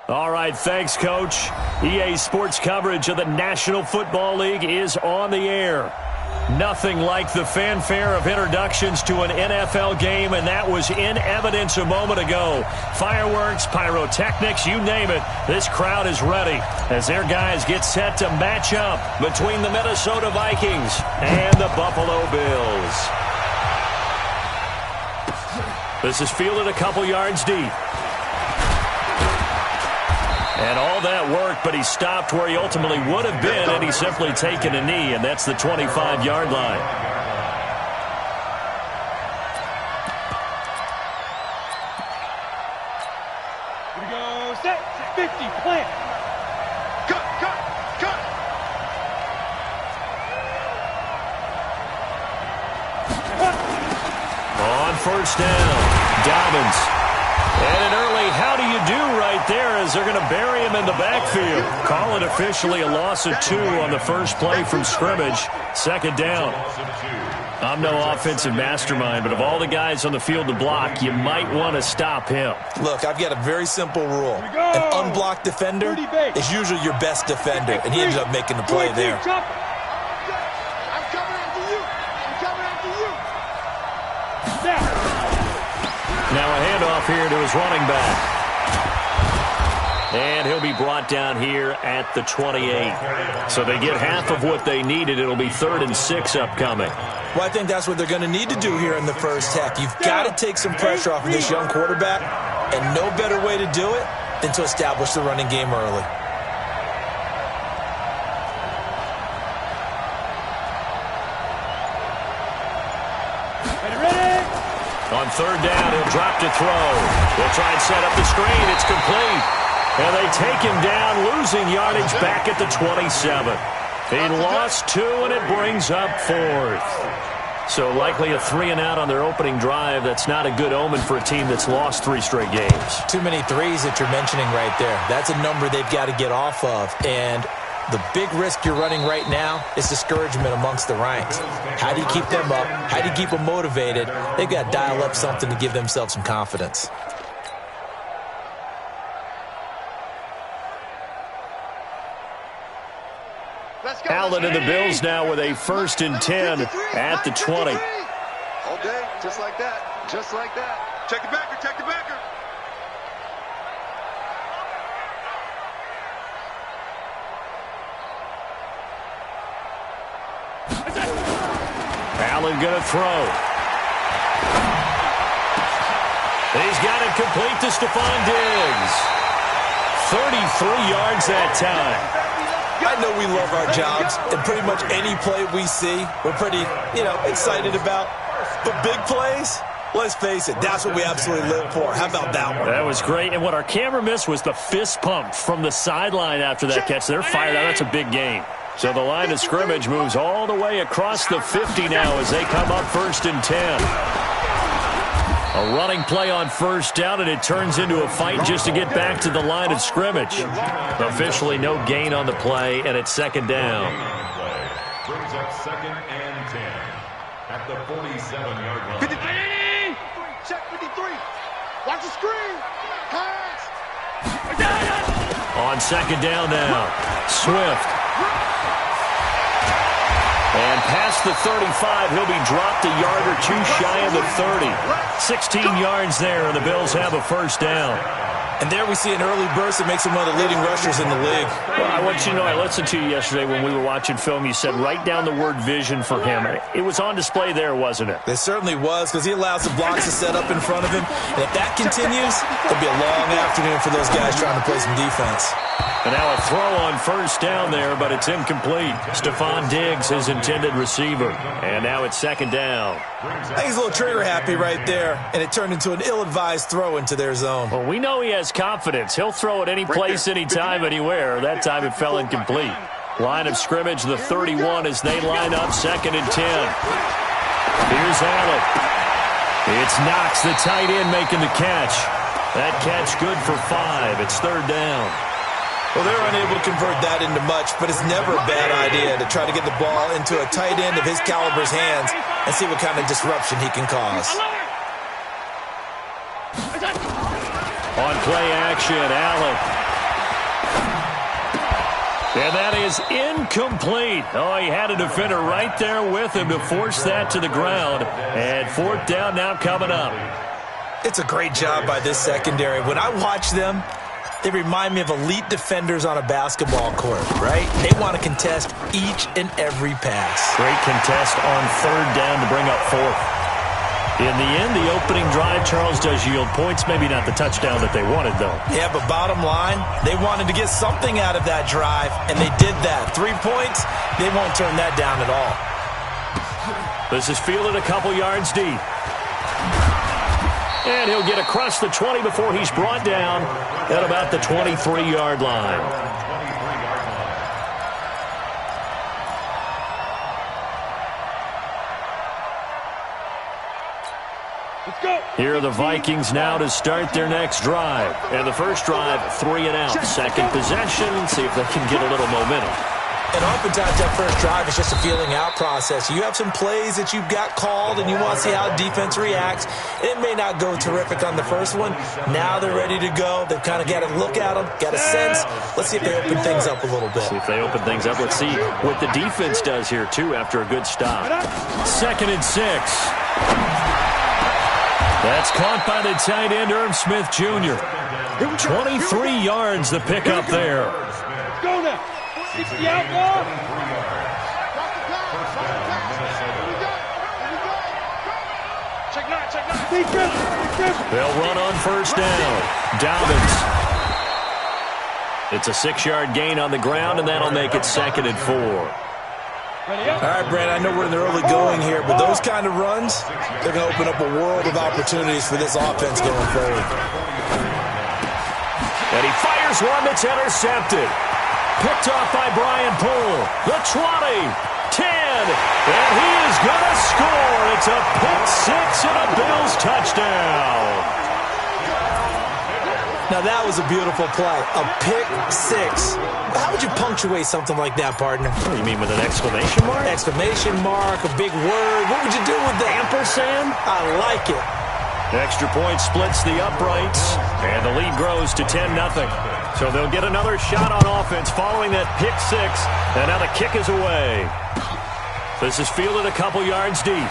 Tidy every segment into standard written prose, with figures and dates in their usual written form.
All right, thanks, Coach. EA Sports coverage of the National Football League is on the air. Nothing like the fanfare of introductions to an NFL game, and that was in evidence a moment ago. Fireworks, pyrotechnics, you name it. This crowd is ready as their guys get set to match up between the Minnesota Vikings and the Buffalo Bills. This is fielded a couple yards deep. And all that work, but he stopped where he ultimately would have been had he simply taken a knee, and that's the 25-yard line. Here we go, set, 50, plant. Cut. On first down, Dobbins. And an early how do you do right there as they're going to bury him in the backfield. Call it officially a loss of 2 on the first play from scrimmage. Second down. I'm no offensive mastermind, but of all the guys on the field to block, you might want to stop him. Look, I've got a very simple rule. An unblocked defender is usually your best defender, and he ended up making the play there. Now a handoff here to his running back. And he'll be brought down here at the 28. So they get half of what they needed. It'll be 3rd and 6 upcoming. Well, I think that's what they're going to need to do here in the first half. You've got to take some pressure off of this young quarterback, and no better way to do it than to establish the running game early. On third down, he'll drop to throw. They'll try and set up the screen. It's complete. And they take him down, losing yardage back at the 27. He lost 2, and it brings up 4th. So likely a 3-and-out on their opening drive. That's not a good omen for a team that's lost 3 straight games. Too many threes that you're mentioning right there. That's a number they've got to get off of. And the big risk you're running right now is discouragement amongst the ranks. How do you keep them up? How do you keep them motivated? They've got to dial up something to give themselves some confidence. Allen and the Bills now with a 1st and 10 at the 20. All day, just like that. Just like that. Check the backer, check the backer. Allen going to throw. He's got it complete to Stephon Diggs. 33 yards that time. I know we love our jobs, and pretty much any play we see, we're pretty, excited about. But big plays, let's face it, that's what we absolutely live for. How about that one? That was great. And what our camera missed was the fist pump from the sideline after that catch. They're fired out. That's a big game. So the line of scrimmage moves all the way across the 50 now as they come up 1st and 10. A running play on first down, and it turns into a fight just to get back to the line of scrimmage. Officially no gain on the play, and it's 2nd down. Brings up 2nd and 10 at the 47-yard line. 53! Check 53! Watch the screen! Pass! On 2nd down now, Swift. And past the 35, he'll be dropped a yard or 2 shy of the 30. 16 yards there, and the Bills have a 1st down. And there we see an early burst that makes him one of the leading rushers in the league. Well, I want you to know, I listened to you yesterday when we were watching film. You said write down the word vision for him. It was on display there, wasn't it? It certainly was, because he allows the blocks to set up in front of him. And if that continues, it'll be a long afternoon for those guys trying to play some defense. And now a throw on first down there, but it's incomplete. Stephon Diggs, his intended receiver. And now it's 2nd down. I think he's a little trigger happy right there, and it turned into an ill-advised throw into their zone. Well, we know he has confidence. He'll throw it any place, anytime, anywhere. That time it fell incomplete. Line of scrimmage, the 31 as they line up 2nd and 10. Here's Allen. It's Knox, the tight end, making the catch. That catch good for 5. It's 3rd down. Well, they're unable to convert that into much, but it's never a bad idea to try to get the ball into a tight end of his caliber's hands and see what kind of disruption he can cause. On play action, Allen. And that is incomplete. Oh, he had a defender right there with him to force that to the ground. And fourth down now coming up. It's a great job by this secondary. When I watch them, they remind me of elite defenders on a basketball court, right? They want to contest each and every pass. Great contest on third down to bring up fourth. In the end, the opening drive, Charles, does yield points. Maybe not the touchdown that they wanted, though. Yeah, but bottom line, they wanted to get something out of that drive, and they did that. 3 points, they won't turn that down at all. This is fielded a couple yards deep. And he'll get across the 20 before he's brought down at about the 23-yard line. Let's go. Here are the Vikings now to start their next drive. And the first drive, 3 and out. Second possession, see if they can get a little momentum. And oftentimes that first drive is just a feeling out process. You have some plays that you've got called and you want to see how defense reacts. It may not go terrific on the first one. Now they're ready to go. They've kind of got to look at them, got a sense. Let's see if they open things up a little bit. See if they open things up. Let's see what the defense does here, too, after a good stop. 2nd and 6. That's caught by the tight end, Irv Smith Jr. 23 yards the pickup there. Let's go now. 60 out ball. Check nine, check nine. Defense. They'll run on first down. Dobbins. It's a 6-yard gain on the ground, and that'll make it 2nd and 4. All right, Brad, I know we're in the early going here, but those kind of runs, they're going to open up a world of opportunities for this offense going forward. And he fires one that's intercepted. Picked off by Brian Poole. The 20, 10, and he is going to score. It's a pick six and a Bills touchdown. Now, that was a beautiful play. A pick six. How would you punctuate something like that, partner? What do you mean, with an exclamation mark? Exclamation mark, a big word. What would you do with that? Ampersand? I like it. Extra point splits the uprights, and the lead grows to 10-0. So they'll get another shot on offense following that pick six, and now the kick is away. This is fielded a couple yards deep.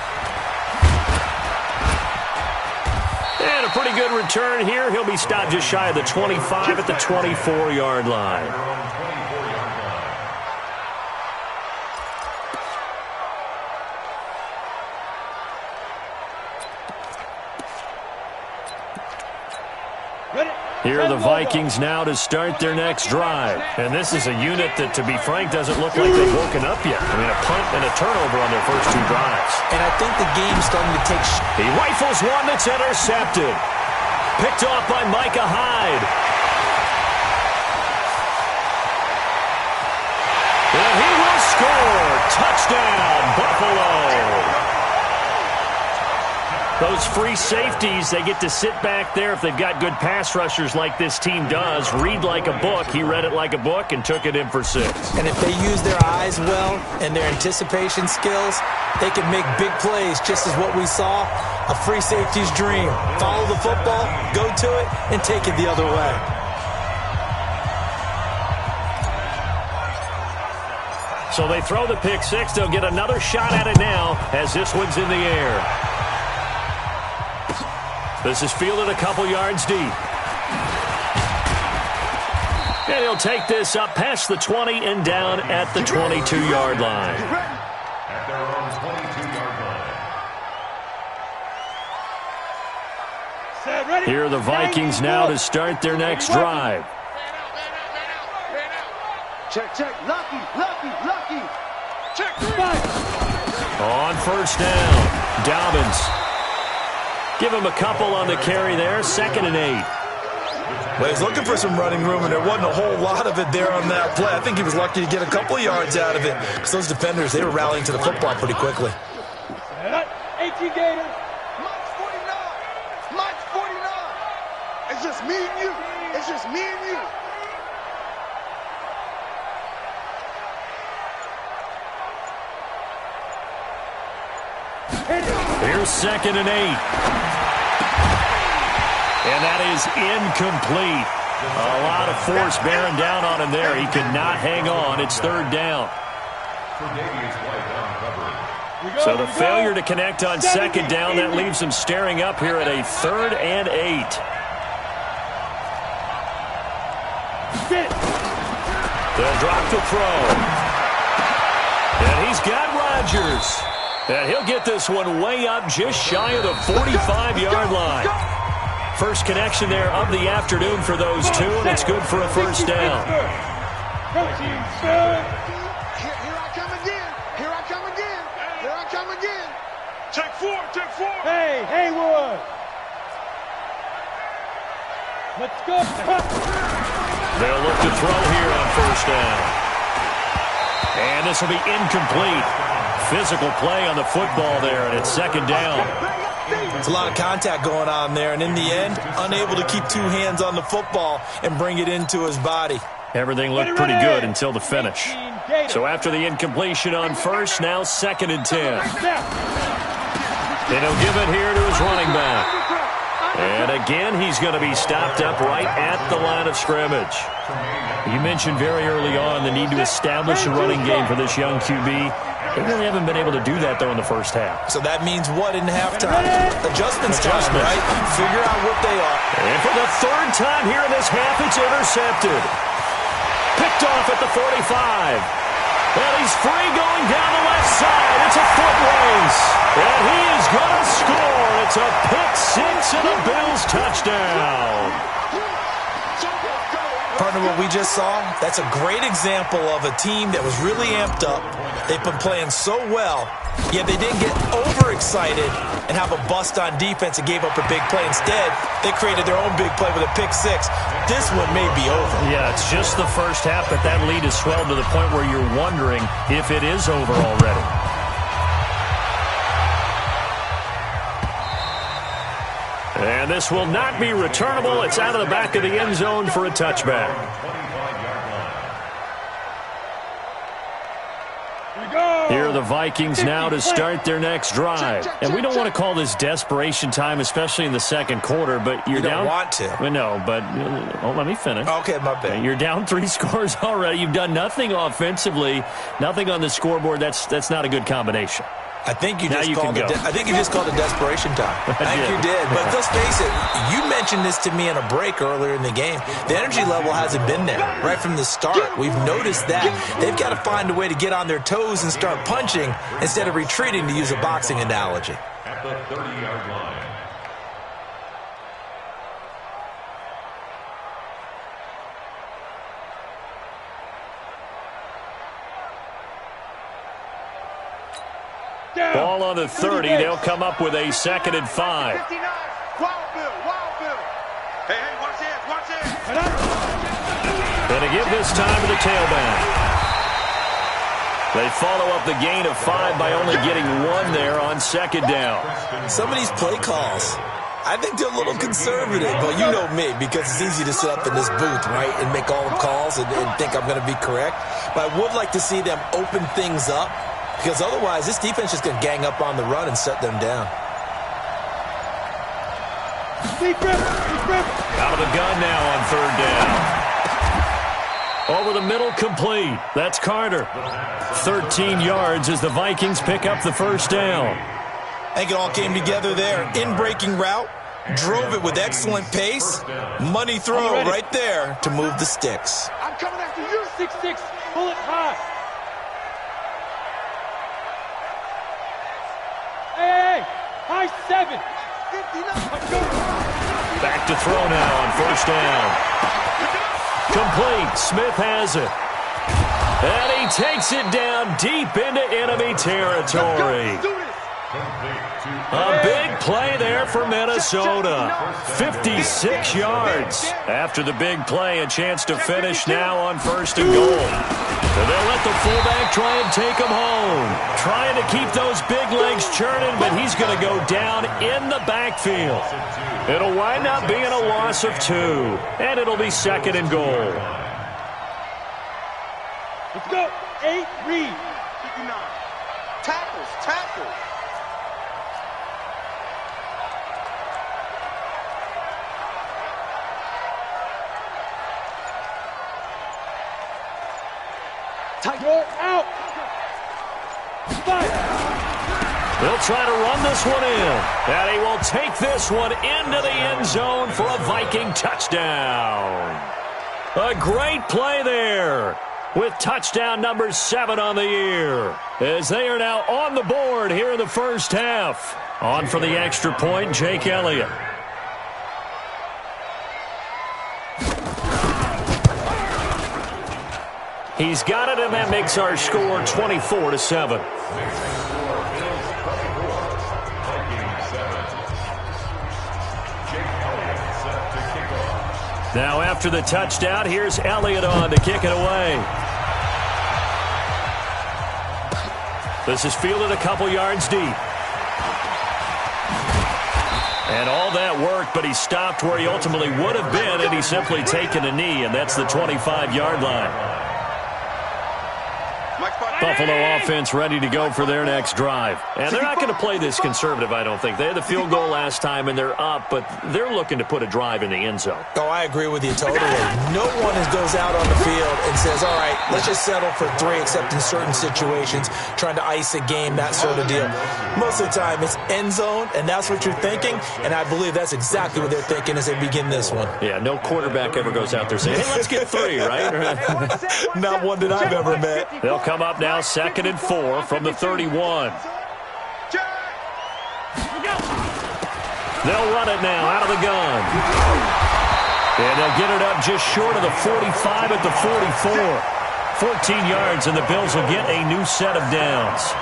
And a pretty good return here. He'll be stopped just shy of the 25 at the 24-yard line. Here are the Vikings now to start their next drive. And this is a unit that, to be frank, doesn't look like they've woken up yet. I mean, a punt and a turnover on their first 2 drives. And I think the game's starting to take... He rifles one that's intercepted. Picked off by Micah Hyde. And he will score. Touchdown, Buffalo. Those free safeties, they get to sit back there if they've got good pass rushers like this team does. Read like a book. He read it like a book and took it in for 6. And if they use their eyes well and their anticipation skills, they can make big plays, just as what we saw, a free safety's dream. Follow the football, go to it, and take it the other way. So they throw the pick six. They'll get another shot at it now as this one's in the air. This is fielded a couple yards deep. And he'll take this up past the 20 and down at the 22-yard line. At their own 22-yard line. Here are the Vikings now to start their next drive. Check, check. Lucky, lucky, lucky. Check. On first down, Dobbins. Give him a couple on the carry there. 2nd and 8. Well, he's looking for some running room, and there wasn't a whole lot of it there on that play. I think he was lucky to get a couple of yards out of it because those defenders, they were rallying to the football pretty quickly. 18 Gators. Mike's 49. Mike's 49. It's just me and you. It's just me and you. Here's 2nd and 8. And that is incomplete. A lot of force bearing down on him there. He could not hang on. It's 3rd down. So the failure to connect on 2nd down, that leaves him staring up here at a 3rd and 8. They'll drop the throw. And he's got Rodgers. And he'll get this one way up just shy of the 45-yard line. First connection there of the afternoon for those two, and it's good for a 1st down. Take 4, take 4. Hey, Haywood. Let's go. They'll look to throw here on 1st down. And this will be incomplete. Physical play on the football there, and it's 2nd down. There's a lot of contact going on there, and in the end, unable to keep 2 hands on the football and bring it into his body. Everything looked pretty good until the finish. So after the incompletion on 1st, now 2nd and 10. And he'll give it here to his running back. And again, he's going to be stopped up right at the line of scrimmage. You mentioned very early on the need to establish a running game for this young QB. They really haven't been able to do that, though, in the first half. So that means what in halftime? Adjustments time, right? Figure out what they are. And for the 3rd time here in this half, it's intercepted. Picked off at the 45. And he's free going down the left side. It's a foot race. And he is going to score. It's a pick 6 and a Bills touchdown. Partner, what we just saw, that's a great example of a team that was really amped up. They've been playing so well, yet they didn't get overexcited and have a bust on defense and gave up a big play. Instead, they created their own big play with a pick 6. This one may be over. Yeah, it's just the first half, but that lead has swelled to the point where you're wondering if it is over already. And this will not be returnable. It's out of the back of the end zone for a touchback. Here are the Vikings now to start their next drive. And we don't want to call this desperation time, especially in the 2nd quarter, but you're down. You don't want to. No, but let me finish. Okay, my bad. You're down 3 scores already. You've done nothing offensively, nothing on the scoreboard. That's not a good combination. I think you just called it desperation time. I think you did. But let's face it, you mentioned this to me in a break earlier in the game. The energy level hasn't been there right from the start. We've noticed that. They've got to find a way to get on their toes and start punching instead of retreating, to use a boxing analogy. At the 30-yard line. Ball on the 30. They'll come up with a 2nd and 5. Wild Bill. Hey, watch this. And to give this time to the tailback. They follow up the gain of 5 by only getting 1 there on 2nd down. Some of these play calls, I think they're a little conservative, but you know me, because it's easy to sit up in this booth, right, and make all the calls and think I'm going to be correct. But I would like to see them open things up, because otherwise this defense is going to gang up on the run and shut them down. Out of the gun now on 3rd down. Over the middle, complete. That's Carter. 13 yards as the Vikings pick up the 1st down. I think it all came together there. In-breaking route, drove it with excellent pace. Money throw right there to move the sticks. I'm coming after you. 6'6", pull it high. Hey, high 7. Back to throw now on 1st down. Complete. Smith has it. And he takes it down deep into enemy territory. A big play there for Minnesota. 56 yards. After the big play, a chance to finish now on 1st and goal. And they'll let the fullback try and take him home. Trying to keep those big legs churning, but he's going to go down in the backfield. It'll wind up being a loss of 2, and it'll be 2nd and goal. Let's go. 8, read. 59. Tackles. You're out. They'll try to run this one in. And he will take this one into the end zone for a Viking touchdown. A great play there with touchdown number 7 on the year, as they are now on the board here in the first half. On for the extra point, Jake Elliott. He's got it, and that makes our score 24-7. Now after the touchdown, here's Elliott on to kick it away. This is fielded a couple yards deep. And all that worked, but he stopped where he ultimately would have been, and he's simply taken a knee, and that's the 25-yard line. Buffalo offense ready to go for their next drive. And they're not going to play this conservative, I don't think. They had the field goal last time, and they're up, but they're looking to put a drive in the end zone. Oh, I agree with you totally. No one goes out on the field and says, all right, let's just settle for 3, except in certain situations, trying to ice a game, that sort of deal. Most of the time, it's end zone, and that's what you're thinking, and I believe that's exactly what they're thinking as they begin this one. Yeah, no quarterback ever goes out there saying, hey, let's get 3, right? Not one that I've ever met. They'll come up now 2nd and 4 from the 31. They'll run it now out of the gun. And they'll get it up just short of the 45 at the 44. 14 yards, and the Bills will get a new set of downs.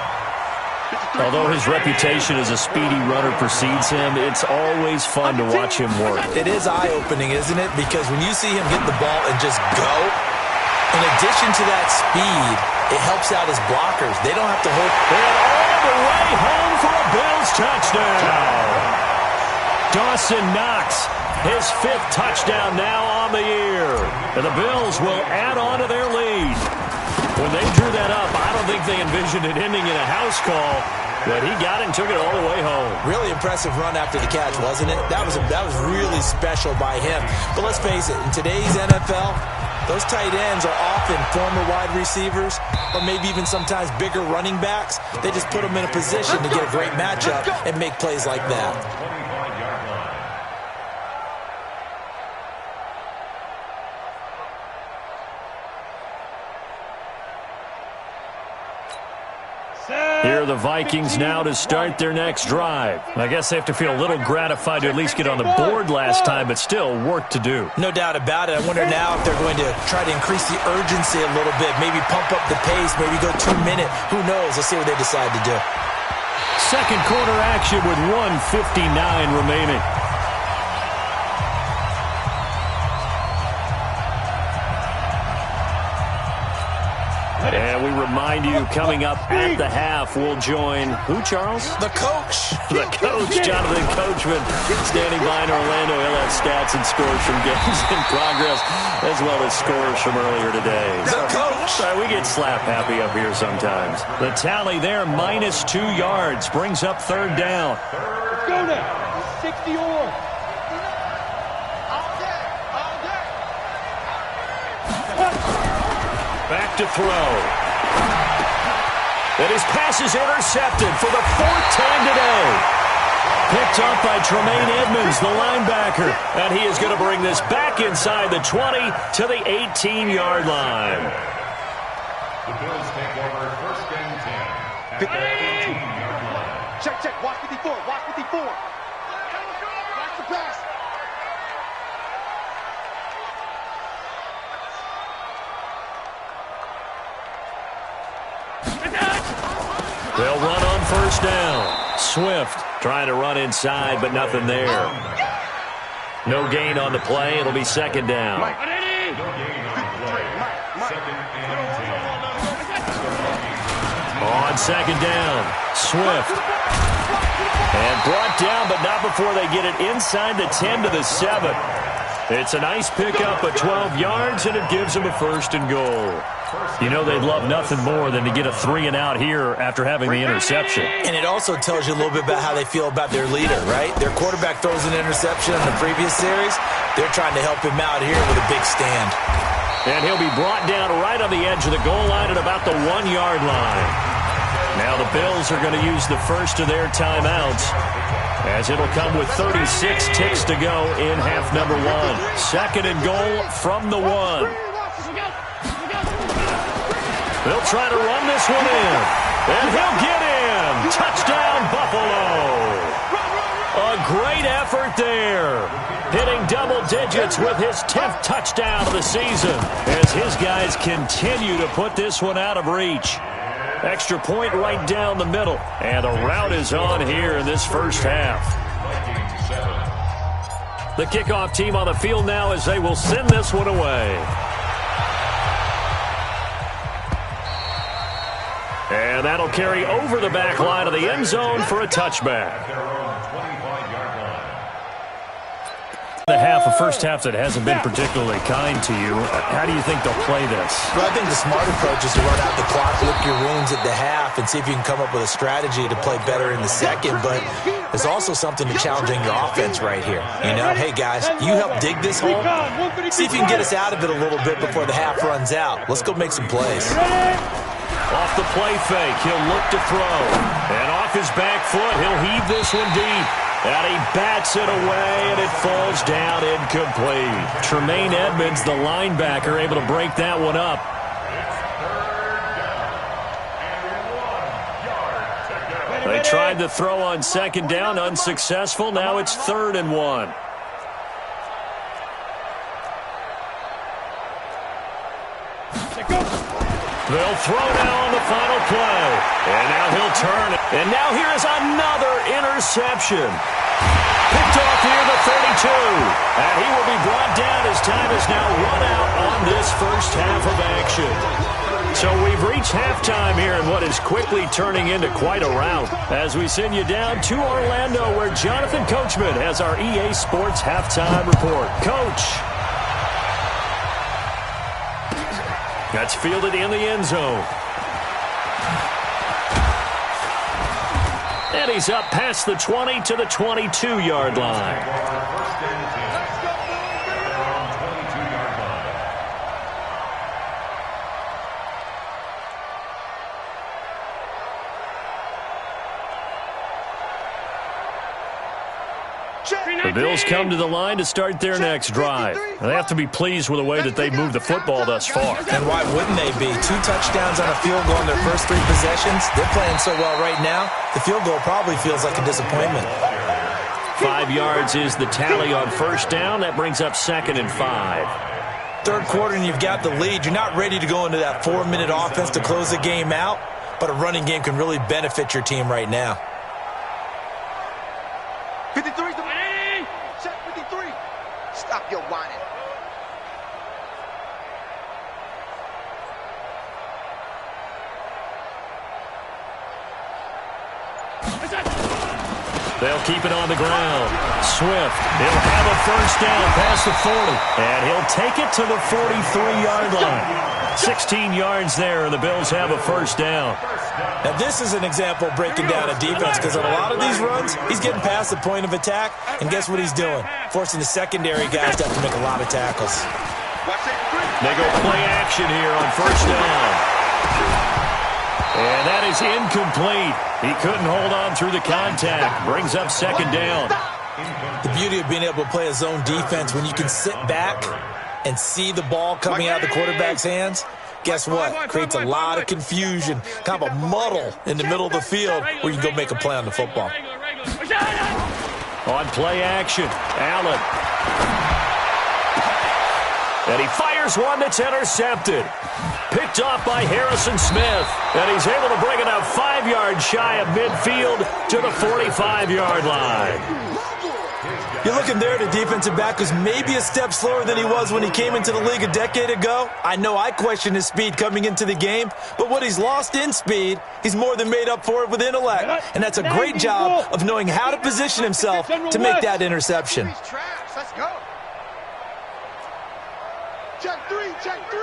Although his reputation as a speedy runner precedes him, it's always fun to watch him work. It is eye-opening, isn't it? Because when you see him get the ball and just go, in addition to that speed, it helps out his blockers. They don't have to hold. And all the way home for a Bills touchdown. Dawson Knox, his 5th touchdown now on the year. And the Bills will add on to their lead. When they drew that up, I don't think they envisioned it ending in a house call, but he got it and took it all the way home. Really impressive run after the catch, wasn't it? That was really special by him. But let's face it, in today's NFL, those tight ends are often former wide receivers or maybe even sometimes bigger running backs. They just put them in a position to get a great matchup and make plays like that. Here are the Vikings now to start their next drive. I guess they have to feel a little gratified to at least get on the board last time, but still work to do. No doubt about it. I wonder now if they're going to try to increase the urgency a little bit, maybe pump up the pace, maybe go 2-minute. Who knows? Let's see what they decide to do. Second quarter action with 1:59 remaining. And we remind you, coming up at the half, we'll join who, Charles? The coach. The coach, Jonathan Coachman, standing by in Orlando. He'll have stats and scores from games in progress, as well as scores from earlier today. The coach. We get slap happy up here sometimes. The tally there, -2 yards, brings up 3rd down. Let's go now. 60 or. Back to throw. And his pass is intercepted for the 4th time today. Picked up by Tremaine Edmonds, the linebacker. And he is going to bring this back inside the 20 to the 18-yard line. The Bills take over 1st and 10 at the 18-yard line. Check. Watch 54. Watch 54. Watch the pass. They'll run on 1st down. Swift trying to run inside, but nothing there. No gain on the play. It'll be 2nd down. No gain on the play. 2nd and 10. On 2nd down, Swift. And brought down, but not before they get it inside the 10 to the 7. It's a nice pickup at 12 yards, and it gives them a 1st and goal. You know they'd love nothing more than to get a 3-and-out here after having the interception. And it also tells you a little bit about how they feel about their leader, right? Their quarterback throws an interception in the previous series. They're trying to help him out here with a big stand. And he'll be brought down right on the edge of the goal line at about the 1-yard line. Now the Bills are going to use the first of their timeouts, as it'll come with 36 ticks to go in half number 1. 2nd and goal from the 1. They'll try to run this one in. And he'll get in. Touchdown, Buffalo. A great effort there. Hitting double digits with his 10th touchdown of the season, as his guys continue to put this one out of reach. Extra point right down the middle. And the route is on here in this first half. The kickoff team on the field now as they will send this one away. And that'll carry over the back line of the end zone for a touchback. A first half that hasn't been particularly kind to you. How do you think they'll play this? Well, I think the smart approach is to run out the clock, lick your wounds at the half, and see if you can come up with a strategy to play better in the second. But there's also something to challenging your offense right here. You know, hey, guys, you help dig this hole. See if you can get us out of it a little bit before the half runs out. Let's go make some plays. Off the play fake, he'll look to throw. And off his back foot, he'll heave this one deep. And he bats it away, and it falls down incomplete. Tremaine Edmonds, the linebacker, able to break that one up. They tried to throw on 2nd down, unsuccessful. Now it's 3rd and 1. They'll throw now on the final play. And now he'll turn it. And now here is another interception. Picked off here the 32. And he will be brought down as time is now run out on this first half of action. So we've reached halftime here in what is quickly turning into quite a rout, as we send you down to Orlando, where Jonathan Coachman has our EA Sports halftime report. Coach. That's fielded in the end zone. And he's up past the 20 to the 22-yard line. The Bills come to the line to start their next drive. They have to be pleased with the way that they've moved the football thus far. And why wouldn't they be? 2 touchdowns on a field goal in their first 3 possessions. They're playing so well right now, the field goal probably feels like a disappointment. 5 yards is the tally on first down. That brings up 2nd and 5. Third quarter and you've got the lead. You're not ready to go into that 4-minute offense to close the game out, but a running game can really benefit your team right now. 53. Check 53. Stop your whining. They'll keep it on the ground. Swift, he'll have a first down past the 40. And he'll take it to the 43-yard line. 16 yards there, and the Bills have a first down. Now, this is an example of breaking down a defense, because on a lot of these runs, he's getting past the point of attack, and guess what he's doing? Forcing the secondary guys to have to make a lot of tackles. They go play action here on first down. And that is incomplete. He couldn't hold on through the contact. Brings up 2nd down. The beauty of being able to play a zone defense, when you can sit back and see the ball coming out of the quarterback's hands, guess what? Creates a lot of confusion, kind of a muddle in the middle of the field where you can go make a play on the football. On play action, Allen. And he fires one that's intercepted. Picked off by Harrison Smith. And he's able to bring it up 5 yards shy of midfield to the 45-yard line. You're looking there at a defensive back who's maybe a step slower than he was when he came into the league a decade ago. I know I questioned his speed coming into the game, but what he's lost in speed, he's more than made up for it with intellect. And that's a great job of knowing how to position himself to make that interception. Let's go. Check 3, check 3.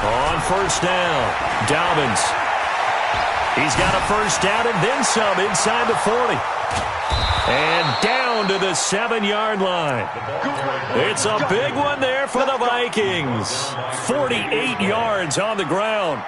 On first down, Dobbins. He's got a first down and then some inside the 40. And down to the 7-yard line. It's a big one there for the Vikings. 48 yards on the ground.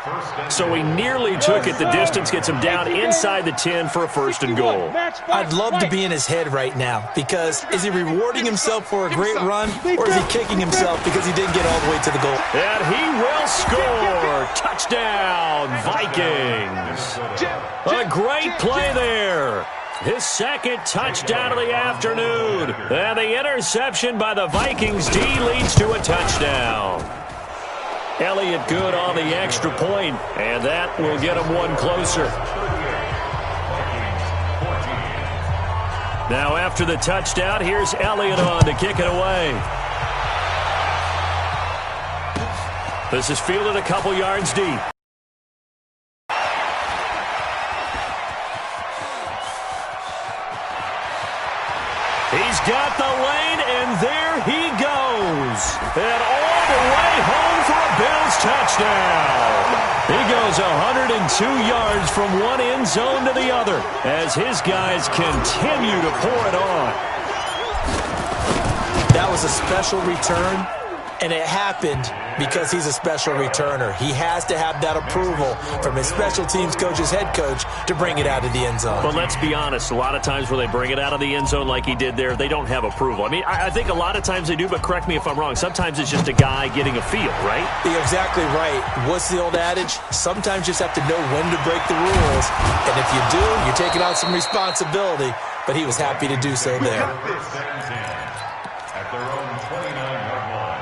So he nearly took it the distance, gets him down inside the 10 for a 1st and goal. I'd love to be in his head right now, because is he rewarding himself for a great run, or is he kicking himself because he didn't get all the way to the goal? And he will score. Touchdown, Vikings. A great play there. His 2nd touchdown of the afternoon. And the interception by the Vikings D leads to a touchdown. Elliott good on the extra point, and that will get him one closer. Now after the touchdown, here's Elliott on to kick it away. This is fielded a couple yards deep. He's got the lane, and there he goes. And all the way home for a Bills touchdown. He goes 102 yards from one end zone to the other as his guys continue to pour it on. That was a special return, and it happened because he's a special returner. He has to have that approval from his special teams coach's head coach to bring it out of the end zone. But let's be honest, a lot of times when they bring it out of the end zone like he did there, they don't have approval. I mean, I think a lot of times they do, but correct me if I'm wrong. Sometimes it's just a guy getting a feel, right? You're exactly right. What's the old adage? Sometimes you just have to know when to break the rules. And if you do, you're taking on some responsibility. But he was happy to do so there. At their own 29-yard line.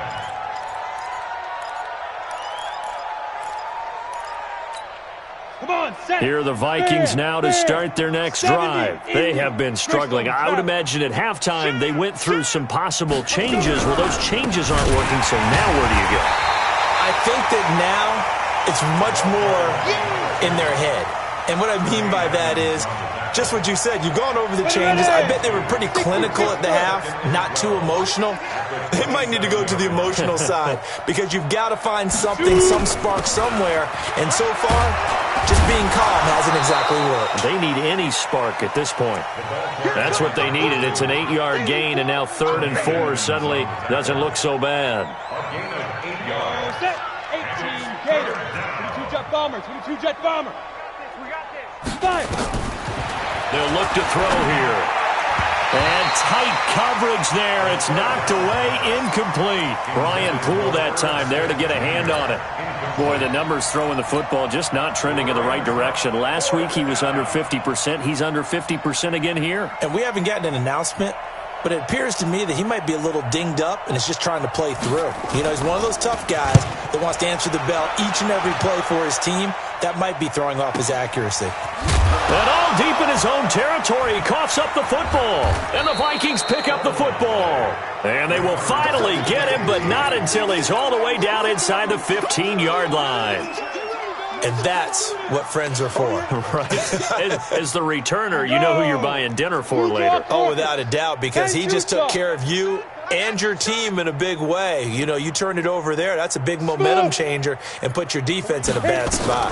Here are the Vikings now to start their next drive. They have been struggling. I would imagine at halftime they went through some possible changes. Well, those changes aren't working, so now where do you go? I think that now it's much more in their head. And what I mean by that is just what you said. You've gone over the changes. I bet they were pretty clinical at the half, not too emotional. They might need to go to the emotional side because you've got to find something, some spark somewhere. And so far, just being calm hasn't exactly worked. They need any spark at this point. That's what they needed. It's an 8-yard gain, and now 3rd and 4 suddenly doesn't look so bad. 18 Gators. 22 Jet Bombers. 22 Jet Bomber. We got this. Fire. They'll look to throw here. And tight coverage there. It's knocked away, incomplete. Ryan Poole that time there to get a hand on it. Boy, the numbers throwing the football just not trending in the right direction. Last week he was under 50%. He's under 50% again here. And we haven't gotten an announcement, but it appears to me that he might be a little dinged up and is just trying to play through. You know, he's one of those tough guys that wants to answer the bell each and every play for his team. That might be throwing off his accuracy. And all deep in his own territory, he coughs up the football. And the Vikings pick up the football. And they will finally get him, but not until he's all the way down inside the 15-yard line. And that's what friends are for. Right. As the returner, you know who you're buying dinner for later. Oh, without a doubt, because he just took care of you and your team in a big way. You know, you turned it over there. That's a big momentum changer and put your defense in a bad spot.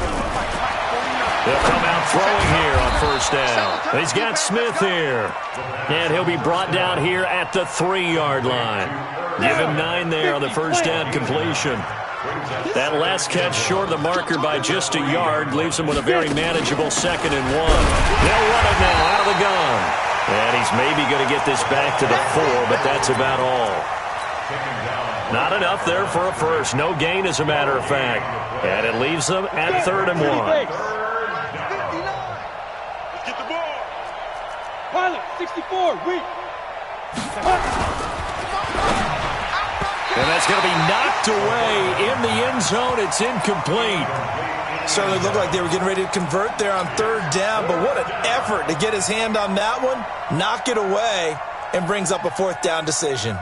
They'll come out throwing here on 1st down. He's got Smith here. And he'll be brought down here at the 3-yard line. Give him 9 there on the 1st down completion. That last catch short of the marker by just a yard leaves him with a very manageable 2nd and 1. They'll run it now out of the gun. And he's maybe going to get this back to the 4, but that's about all. Not enough there for a first. No gain, as a matter of fact. And it leaves them at 3rd and 1. Get the ball. Pilot, 64, weak. And that's going to be knocked away in the end zone. It's incomplete. Certainly looked like they were getting ready to convert there on 3rd down, but what an effort to get his hand on that one, knock it away, and brings up a 4th down decision.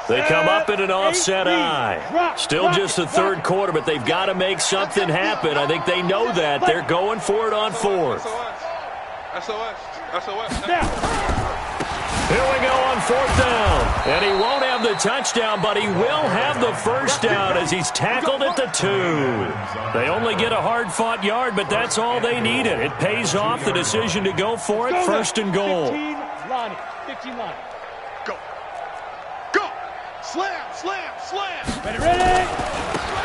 They come up in an offset eye. Still just the 3rd quarter, but they've got to make something happen. I think they know that. They're going for it on 4th. Here we go on 4th down. And he won't have the touchdown, but he will have the 1st down as he's tackled at the 2. They only get a hard-fought yard, but that's all they needed. It pays off the decision to go for it, 1st and goal. Ronnie, 15 line. Go. Go. Slam, slam, slam. Ready?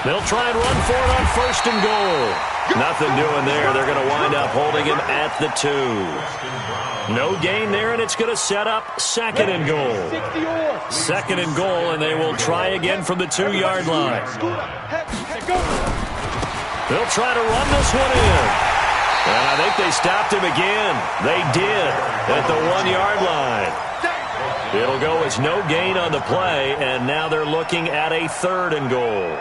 They'll try and run for it on first and goal. Nothing doing there. They're going to wind up holding him at the 2. No gain there, and it's going to set up second and goal. Second and goal, and they will try again from the 2-yard line. They'll try to run this one in. And I think they stopped him again. They did at the 1-yard line. It'll go as no gain on the play, and now they're looking at a third and goal.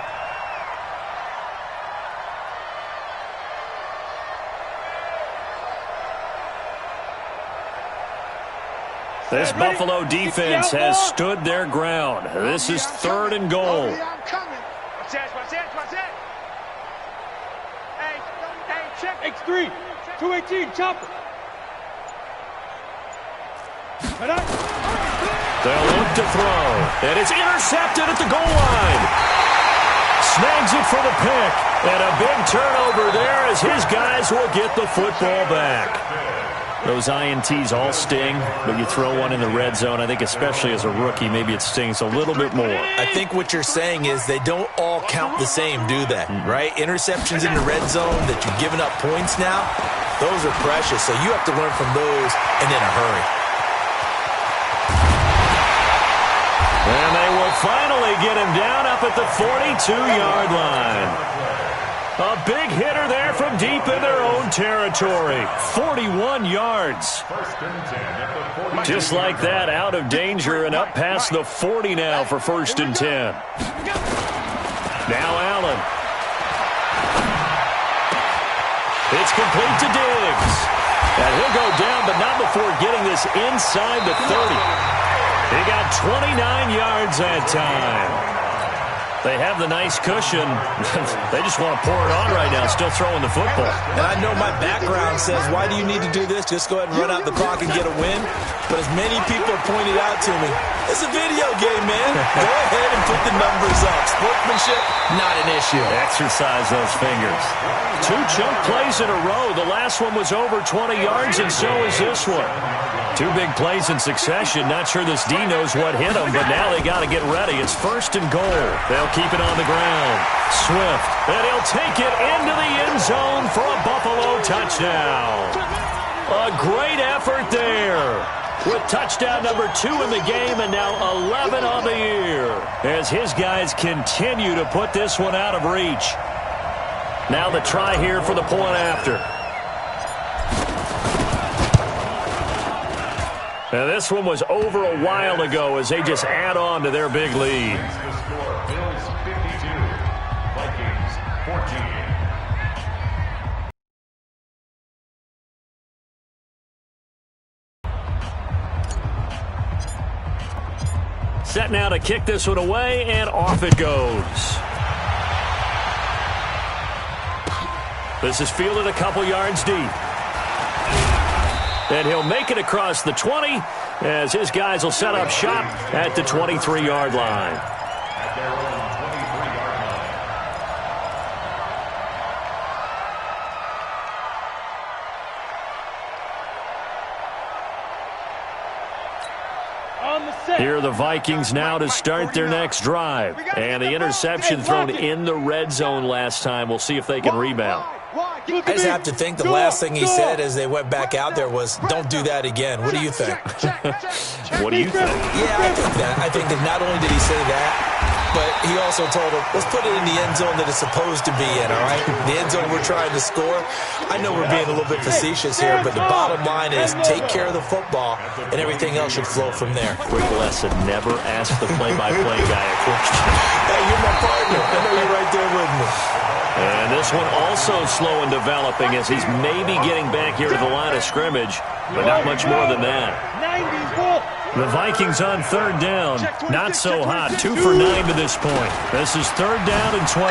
This Buffalo defense has stood their ground. This is third and goal. X3, 218, chopper. They'll look to throw, and it's intercepted at the goal line. Snags it for the pick, and a big turnover there as his guys will get the football back. Those INTs all sting, but you throw one in the red zone, I think especially as a rookie, maybe it stings a little bit more. I think what you're saying is they don't all count the same, do they? Right? Interceptions in the red zone that you're giving up points now, those are precious, so you have to learn from those and in a hurry. And they will finally get him down up at the 42-yard line. A big hitter there from deep in their own territory. 41 yards. Just like that, out of danger and up past the 40 now for 1st and 10. Now Allen. It's complete to Diggs. And he'll go down, but not before getting this inside the 30. He got 29 yards that time. They have the nice cushion. They just want to pour it on right now, still throwing the football. And I know my background says, why do you need to do this? Just go ahead and run out the clock and get a win. But as many people have pointed out to me, it's a video game, man. Go ahead and put the numbers up. Sportsmanship, not an issue. Exercise those fingers. 2 chunk plays in a row. The last one was over 20 yards, and so is this one. 2 big plays in succession. Not sure this D knows what hit him, but now they got to get ready. It's 1st and goal. They'll keep it on the ground. Swift, and he'll take it into the end zone for a Buffalo touchdown. A great effort there. With touchdown number 2 in the game and now 11 on the year. As his guys continue to put this one out of reach. Now the try here for the point after. Now this one was over a while ago as they just add on to their big lead. Bills 52, Vikings 14. Set now to kick this one away, and off it goes. This is fielded a couple yards deep. And he'll make it across the 20 as his guys will set up shop at the 23-yard line. At their own 23-yard line. On the set. Here are the Vikings now to start their next drive. And the interception thrown in the red zone last time. We'll see if they can rebound. I just have to think the last thing he said as they went back out there was, don't do that again. What do you think? What do you think? Yeah, I think that. I think that not only did he say that, but he also told them, let's put it in the end zone that it's supposed to be in, all right? The end zone we're trying to score. I know we're being a little bit facetious here, but the bottom line is take care of the football, and everything else should flow from there. Quick lesson, never ask the play-by-play guy a question. Hey, you're my partner. I know you're right there with me. And this one also slow in developing as he's maybe getting back here to the line of scrimmage, but not much more than that. The Vikings on third down. Not so hot. 2 for 9 to this point. This is third down and 12.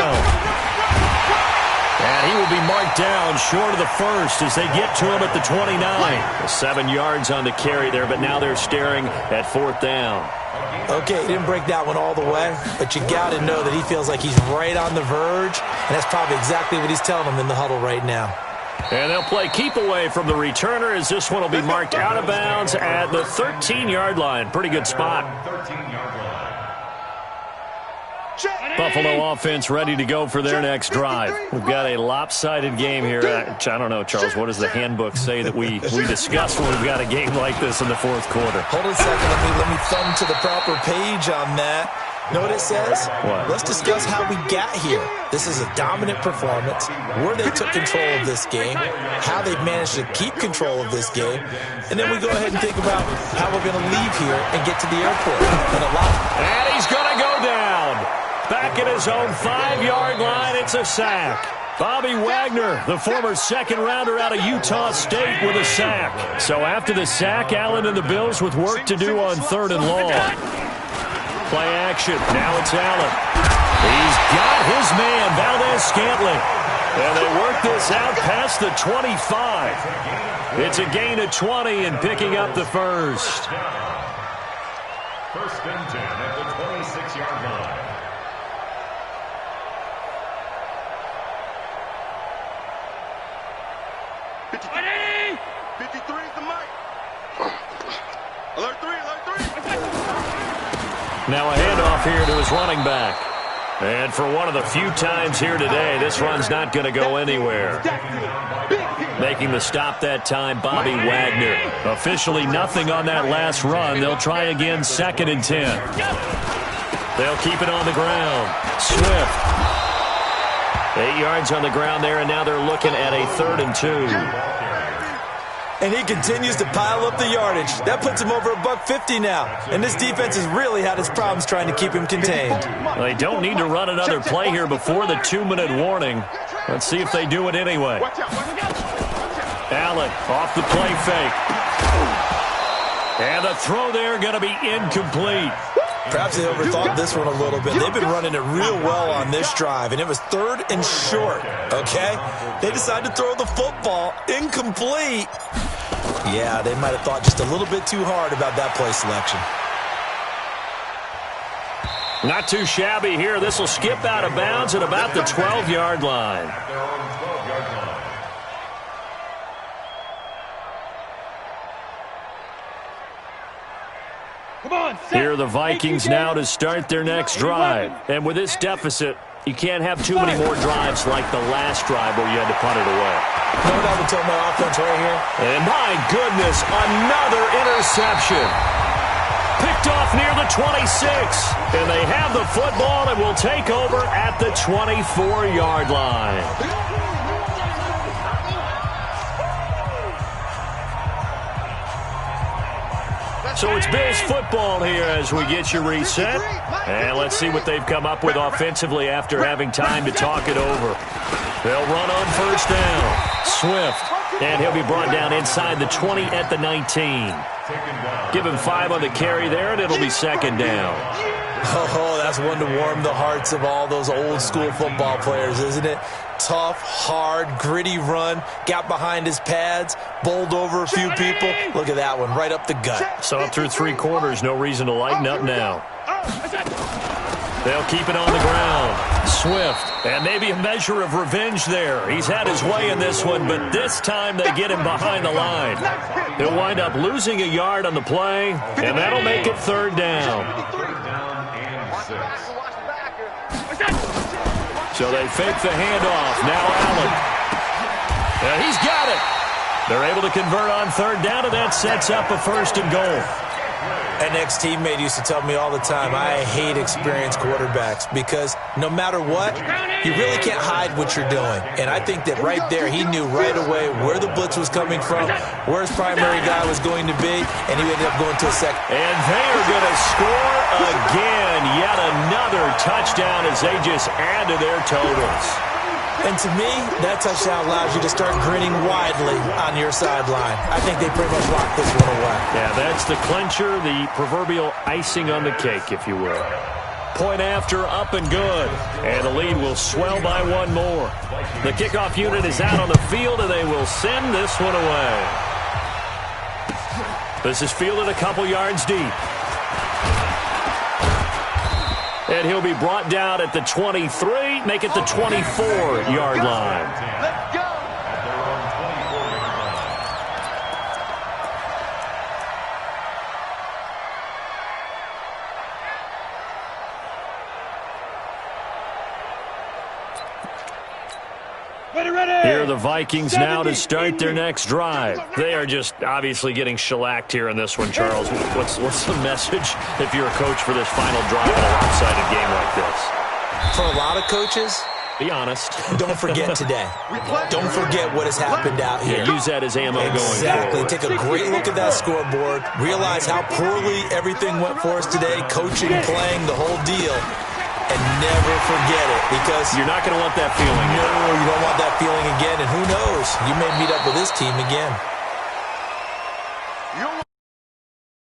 And he will be marked down short of the first as they get to him at the 29. 7 yards on the carry there, but now they're staring at fourth down. Okay, he didn't break that one all the way, but you got to know that he feels like he's right on the verge, and that's probably exactly what he's telling them in the huddle right now. And they'll play keep away from the returner as this one will be marked out of bounds at the 13-yard line. Pretty good spot. 13-yard line. Buffalo offense ready to go for their next drive. We've got a lopsided game here. I don't know, Charles, what does the handbook say that we discuss when we've got a game like this in the fourth quarter? Hold on a second. Let me thumb to the proper page on that. Know what it says? What? Let's discuss how we got here. This is a dominant performance, where they took control of this game, how they've managed to keep control of this game, and then we go ahead and think about how we're going to leave here and get to the airport. And he's going to go down. Back at his own 5-yard line, it's a sack. Bobby Wagner, the former second-rounder out of Utah State, with a sack. So after the sack, Allen and the Bills with work to do on 3rd and long. Play action. Now it's Allen. He's got his man, Valdez-Scantling. And they work this out past the 25. It's a gain of 20 and picking up the first. First and 10 at the 26-yard line. Ready? 53 is the mic. Alert 3, alert 3. Now a handoff here to his running back. And for one of the few times here today, this run's not going to go anywhere. Making the stop that time, Bobby Wagner. Officially nothing on that last run. They'll try again, 2nd and 10. They'll keep it on the ground. Swift. 8 yards on the ground there, and now they're looking at a 3rd and 2. And he continues to pile up the yardage. That puts him over $150 now. And this defense has really had its problems trying to keep him contained. Well, they don't need to run another play here before the 2-minute warning. Let's see if they do it anyway. Allen off the play fake. And the throw there going to be incomplete. Perhaps they overthought this one a little bit. They've been running it real well on this drive, and it was 3rd and short, okay? They decided to throw the football incomplete. Yeah, they might have thought just a little bit too hard about that play selection. Not too shabby here. This will skip out of bounds at about the 12-yard line. They're on the 12-yard line. Come on, Here are the Vikings now to start their next drive. And with this deficit, you can't have too many more drives like the last drive where you had to punt it away. You know what I would tell my offense right here? And my goodness, another interception. Picked off near the 26. And they have the football and will take over at the 24-yard line. So it's Bills football here as we get you reset. And let's see what they've come up with offensively after having time to talk it over. They'll run on 1st down. Swift. And he'll be brought down inside the 20 at the 19. Give him 5 on the carry there, and it'll be 2nd down. Oh, that's one to warm the hearts of all those old-school football players, isn't it? Tough, hard, gritty run. Got behind his pads, bowled over a few people. Look at that one, right up the gut. So through 3 quarters, no reason to lighten up now. They'll keep it on the ground. Swift. And maybe a measure of revenge there. He's had his way in this one, but this time they get him behind the line. He'll wind up losing a yard on the play, and that'll make it 3rd down. 3rd down and 6. So they fake the handoff. Now Allen. And he's got it. They're able to convert on 3rd down, and that sets up a 1st and goal. An ex-teammate used to tell me all the time, I hate experienced quarterbacks because no matter what, you really can't hide what you're doing. And I think that right there, he knew right away where the blitz was coming from, where his primary guy was going to be, and he ended up going to a second. And they are going to score again. Yet another touchdown as they just add to their totals. And to me, that touchdown allows you to start grinning widely on your sideline. I think they pretty much locked this one away. Yeah, that's the clincher, the proverbial icing on the cake, if you will. Point after, up and good. And the lead will swell by 1 more. The kickoff unit is out on the field, and they will send this one away. This is fielded a couple yards deep. And he'll be brought down at the 23, make it the 24-yard line. Let's go. Here are the Vikings now to start their next drive. They are just obviously getting shellacked here in this one, Charles. What's the message if you're a coach for this final drive in a lopsided game like this? For a lot of coaches, be honest. Don't forget today. Don't forget what has happened out here. Yeah, use that as ammo going forward. Exactly. Take a great look at that scoreboard. Realize how poorly everything went for us today, coaching, playing, the whole deal. And never forget it, because you're not going to want that feeling. No, you don't want that feeling again. And who knows? You may meet up with this team again.